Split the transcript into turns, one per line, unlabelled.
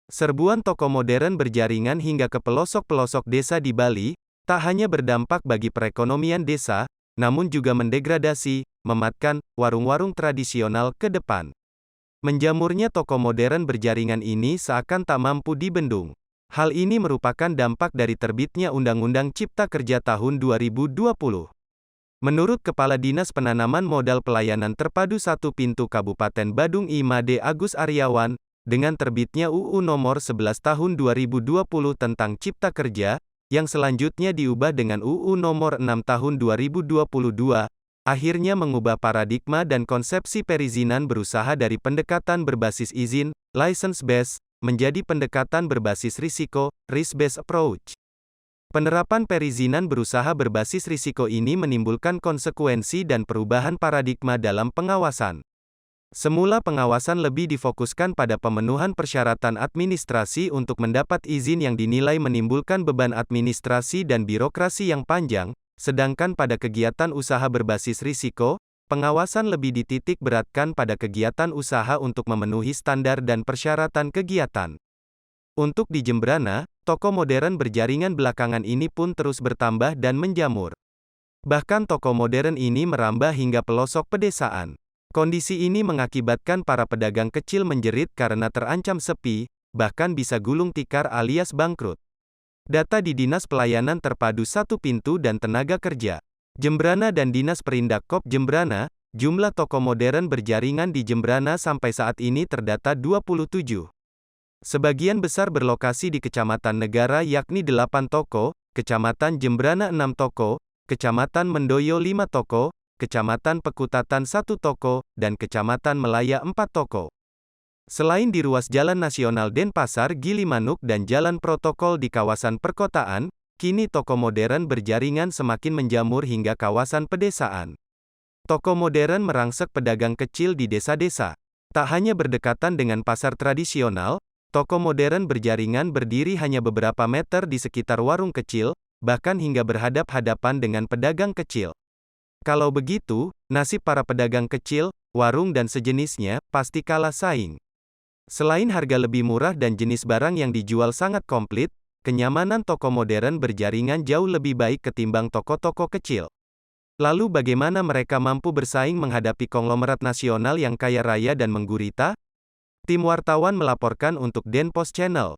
Serbuan toko modern berjaringan hingga ke pelosok-pelosok desa di Bali, tak hanya berdampak bagi perekonomian desa, namun juga mendegradasi, mematkan, warung-warung tradisional ke depan. Menjamurnya toko modern berjaringan ini seakan tak mampu dibendung. Hal ini merupakan dampak dari terbitnya Undang-Undang Cipta Kerja tahun 2020. Menurut Kepala Dinas Penanaman Modal Pelayanan Terpadu Satu Pintu Kabupaten Badung I.Made Agus Aryawan, dengan terbitnya UU Nomor 11 Tahun 2020 tentang Cipta Kerja, yang selanjutnya diubah dengan UU Nomor 6 Tahun 2022, akhirnya mengubah paradigma dan konsepsi perizinan berusaha dari pendekatan berbasis izin, license-based, menjadi pendekatan berbasis risiko, risk-based approach. Penerapan perizinan berusaha berbasis risiko ini menimbulkan konsekuensi dan perubahan paradigma dalam pengawasan. Semula pengawasan lebih difokuskan pada pemenuhan persyaratan administrasi untuk mendapat izin yang dinilai menimbulkan beban administrasi dan birokrasi yang panjang, sedangkan pada kegiatan usaha berbasis risiko, pengawasan lebih dititik beratkan pada kegiatan usaha untuk memenuhi standar dan persyaratan kegiatan. Untuk di Jembrana, toko modern berjaringan belakangan ini pun terus bertambah dan menjamur. Bahkan toko modern ini merambah hingga pelosok pedesaan. Kondisi ini mengakibatkan para pedagang kecil menjerit karena terancam sepi, bahkan bisa gulung tikar alias bangkrut. Data di Dinas Pelayanan Terpadu Satu Pintu dan Tenaga Kerja Jembrana dan Dinas Perindakop Jembrana, jumlah toko modern berjaringan di Jembrana sampai saat ini terdata 27. Sebagian besar berlokasi di Kecamatan Negara yakni 8 toko, Kecamatan Jembrana 6 toko, Kecamatan Mendoyo 5 toko, Kecamatan Pekutatan 1 toko, dan Kecamatan Melaya 4 toko. Selain di ruas Jalan Nasional Denpasar Gilimanuk dan Jalan Protokol di kawasan perkotaan, kini toko modern berjaringan semakin menjamur hingga kawasan pedesaan. Toko modern merangsek pedagang kecil di desa-desa. Tak hanya berdekatan dengan pasar tradisional, toko modern berjaringan berdiri hanya beberapa meter di sekitar warung kecil, bahkan hingga berhadap-hadapan dengan pedagang kecil. Kalau begitu, nasib para pedagang kecil, warung dan sejenisnya, pasti kalah saing. Selain harga lebih murah dan jenis barang yang dijual sangat komplit, kenyamanan toko modern berjaringan jauh lebih baik ketimbang toko-toko kecil. Lalu bagaimana mereka mampu bersaing menghadapi konglomerat nasional yang kaya raya dan menggurita? Tim wartawan melaporkan untuk Denpos Channel.